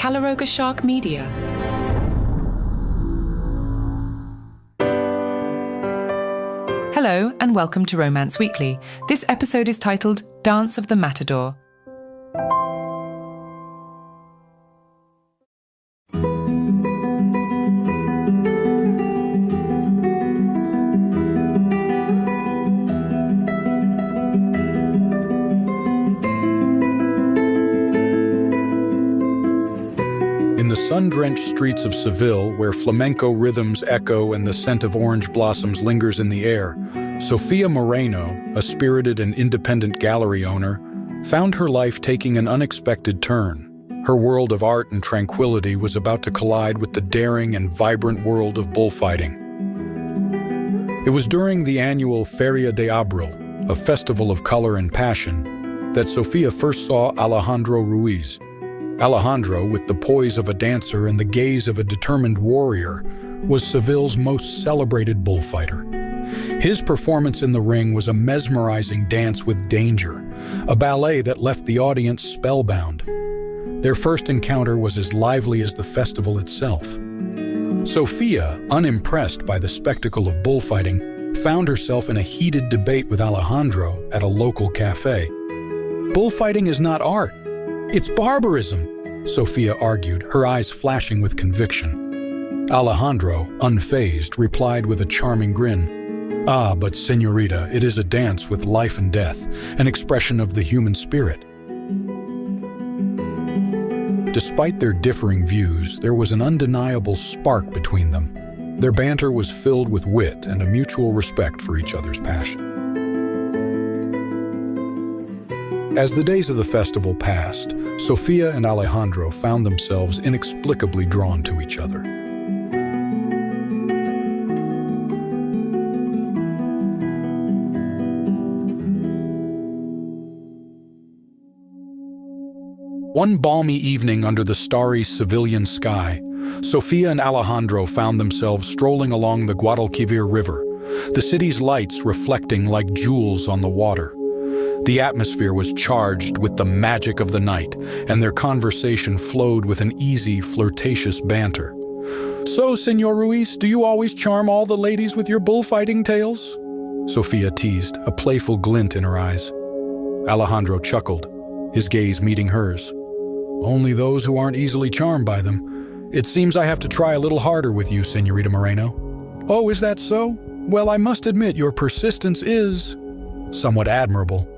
Calaroga Shark Media. Hello and welcome to Romance Weekly. This episode is titled Dance of the Matador. In the sun-drenched streets of Seville, where flamenco rhythms echo and the scent of orange blossoms lingers in the air, Sofia Moreno, a spirited and independent gallery owner, found her life taking an unexpected turn. Her world of art and tranquility was about to collide with the daring and vibrant world of bullfighting. It was during the annual Feria de Abril, a festival of color and passion, that Sofia first saw Alejandro Ruiz. Alejandro, with the poise of a dancer and the gaze of a determined warrior, was Seville's most celebrated bullfighter. His performance in the ring was a mesmerizing dance with danger, a ballet that left the audience spellbound. Their first encounter was as lively as the festival itself. Sofia, unimpressed by the spectacle of bullfighting, found herself in a heated debate with Alejandro at a local cafe. "Bullfighting is not art. It's barbarism," Sofia argued, her eyes flashing with conviction. Alejandro, unfazed, replied with a charming grin. "Ah, but señorita, it is a dance with life and death, an expression of the human spirit." Despite their differing views, there was an undeniable spark between them. Their banter was filled with wit and a mutual respect for each other's passion. As the days of the festival passed, Sofia and Alejandro found themselves inexplicably drawn to each other. One balmy evening under the starry Sevillian sky, Sofia and Alejandro found themselves strolling along the Guadalquivir River, the city's lights reflecting like jewels on the water. The atmosphere was charged with the magic of the night, and their conversation flowed with an easy, flirtatious banter. "So, Señor Ruiz, do you always charm all the ladies with your bullfighting tales?" Sofia teased, a playful glint in her eyes. Alejandro chuckled, his gaze meeting hers. "Only those who aren't easily charmed by them. It seems I have to try a little harder with you, Señorita Moreno." "Oh, is that so? Well, I must admit your persistence is somewhat admirable,"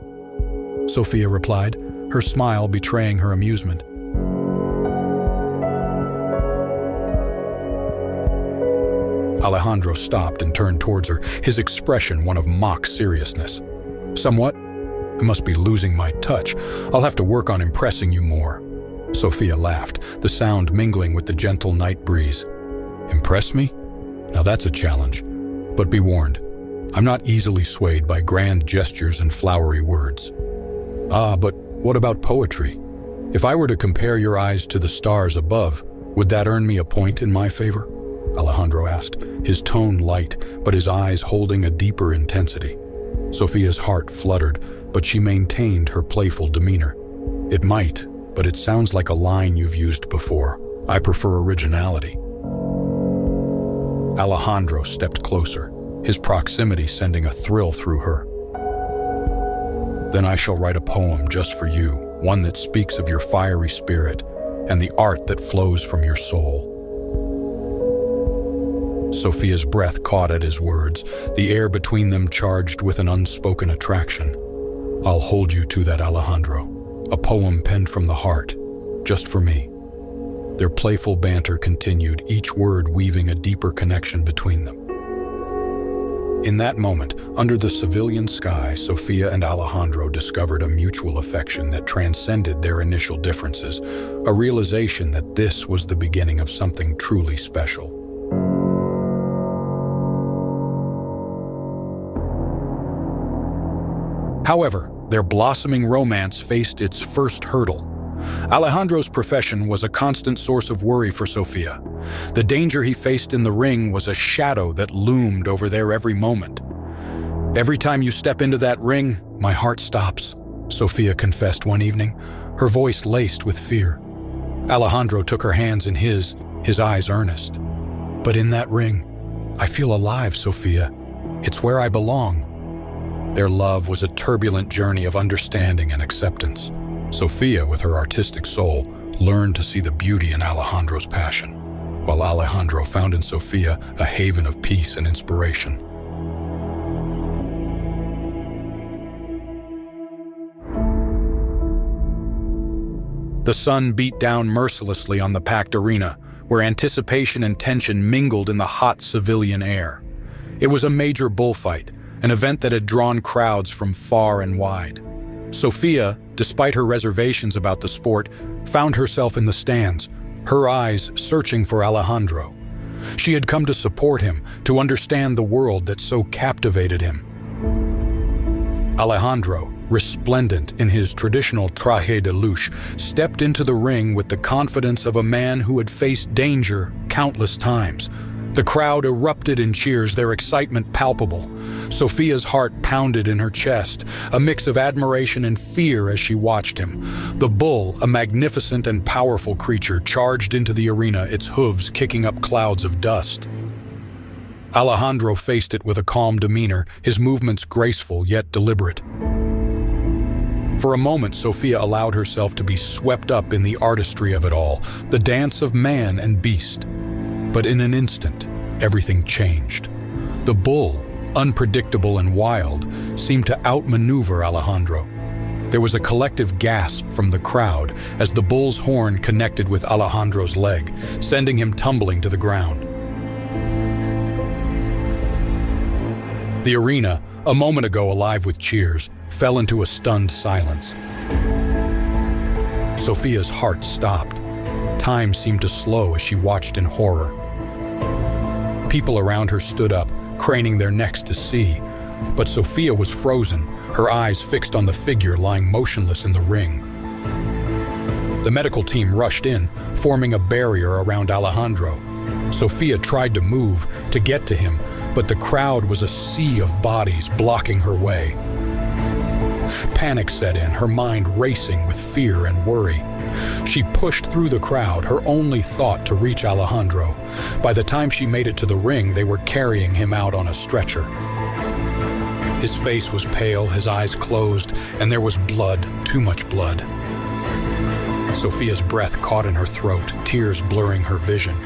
Sofia replied, her smile betraying her amusement. Alejandro stopped and turned towards her, his expression one of mock seriousness. "Somewhat? I must be losing my touch. I'll have to work on impressing you more." Sofia laughed, the sound mingling with the gentle night breeze. "Impress me? Now that's a challenge. But be warned, I'm not easily swayed by grand gestures and flowery words." "Ah, but what about poetry? If I were to compare your eyes to the stars above, would that earn me a point in my favor?" Alejandro asked, his tone light, but his eyes holding a deeper intensity. Sofia's heart fluttered, but she maintained her playful demeanor. "It might, but it sounds like a line you've used before. I prefer originality." Alejandro stepped closer, his proximity sending a thrill through her. "Then I shall write a poem just for you, one that speaks of your fiery spirit and the art that flows from your soul." Sofia's breath caught at his words, the air between them charged with an unspoken attraction. "I'll hold you to that, Alejandro. A poem penned from the heart, just for me." Their playful banter continued, each word weaving a deeper connection between them. In that moment, under the Sevillian sky, Sofia and Alejandro discovered a mutual affection that transcended their initial differences, a realization that this was the beginning of something truly special. However, their blossoming romance faced its first hurdle. Alejandro's profession was a constant source of worry for Sofia. The danger he faced in the ring was a shadow that loomed over their every moment. "Every time you step into that ring, my heart stops," Sofia confessed one evening, her voice laced with fear. Alejandro took her hands in his eyes earnest. "But in that ring, I feel alive, Sofia. It's where I belong." Their love was a turbulent journey of understanding and acceptance. Sofia, with her artistic soul, learned to see the beauty in Alejandro's passion, while Alejandro found in Sofia a haven of peace and inspiration. The sun beat down mercilessly on the packed arena, where anticipation and tension mingled in the hot civilian air. It was a major bullfight, an event that had drawn crowds from far and wide. Sofia, despite her reservations about the sport, found herself in the stands, her eyes searching for Alejandro. She had come to support him, to understand the world that so captivated him. Alejandro, resplendent in his traditional traje de luxe, stepped into the ring with the confidence of a man who had faced danger countless times. The crowd erupted in cheers, their excitement palpable. Sofia's heart pounded in her chest, a mix of admiration and fear as she watched him. The bull, a magnificent and powerful creature, charged into the arena, its hooves kicking up clouds of dust. Alejandro faced it with a calm demeanor, his movements graceful yet deliberate. For a moment, Sofia allowed herself to be swept up in the artistry of it all, the dance of man and beast. But in an instant, everything changed. The bull, unpredictable and wild, seemed to outmaneuver Alejandro. There was a collective gasp from the crowd as the bull's horn connected with Alejandro's leg, sending him tumbling to the ground. The arena, a moment ago alive with cheers, fell into a stunned silence. Sofia's heart stopped. Time seemed to slow as she watched in horror. People around her stood up, craning their necks to see, but Sofia was frozen, her eyes fixed on the figure lying motionless in the ring. The medical team rushed in, forming a barrier around Alejandro. Sofia tried to move, to get to him, but the crowd was a sea of bodies blocking her way. Panic set in, her mind racing with fear and worry. She pushed through the crowd, her only thought to reach Alejandro. By the time she made it to the ring, they were carrying him out on a stretcher. His face was pale, his eyes closed, and there was blood, too much blood. Sofia's breath caught in her throat, tears blurring her vision.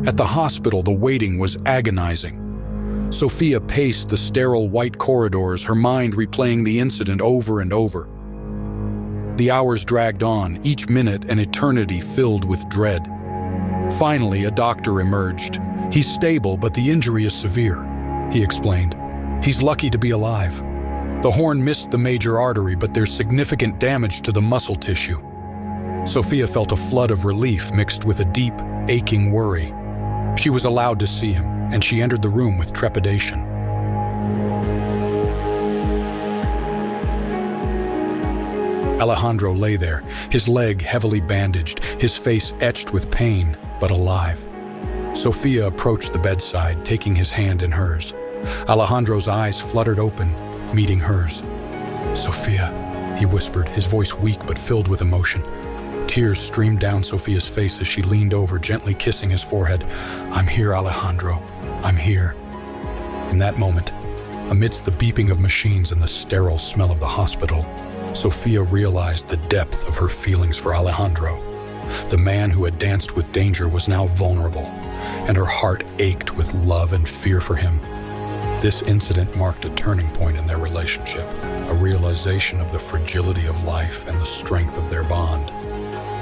At the hospital, the waiting was agonizing. Sofia paced the sterile white corridors, her mind replaying the incident over and over. The hours dragged on, each minute an eternity filled with dread. Finally, a doctor emerged. "He's stable, but the injury is severe," he explained. "He's lucky to be alive. The horn missed the major artery, but there's significant damage to the muscle tissue." Sofia felt a flood of relief mixed with a deep, aching worry. She was allowed to see him, and she entered the room with trepidation. Alejandro lay there, his leg heavily bandaged, his face etched with pain, but alive. Sofia approached the bedside, taking his hand in hers. Alejandro's eyes fluttered open, meeting hers. "Sofia," he whispered, his voice weak but filled with emotion. Tears streamed down Sofia's face as she leaned over, gently kissing his forehead. "I'm here, Alejandro. I'm here." In that moment, amidst the beeping of machines and the sterile smell of the hospital, Sofia realized the depth of her feelings for Alejandro. The man who had danced with danger was now vulnerable, and her heart ached with love and fear for him. This incident marked a turning point in their relationship, a realization of the fragility of life and the strength of their bond.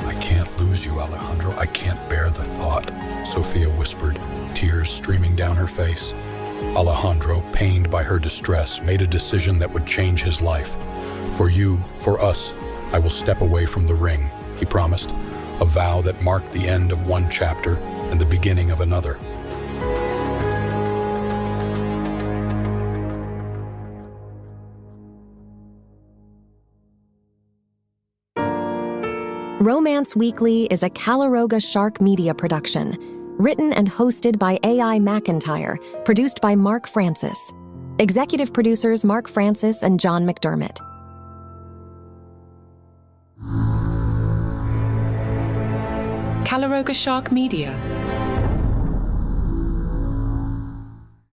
"I can't lose you, Alejandro. I can't bear the thought," Sofia whispered, tears streaming down her face. Alejandro, pained by her distress, made a decision that would change his life. "For you, for us, I will step away from the ring," he promised. a vow that marked the end of one chapter and the beginning of another. Romance Weekly is a Calaroga Shark Media production, written and hosted by AI McIntyre, produced by Mark Francis. Executive producers Mark Francis and John McDermott. Calaroga Shark Media.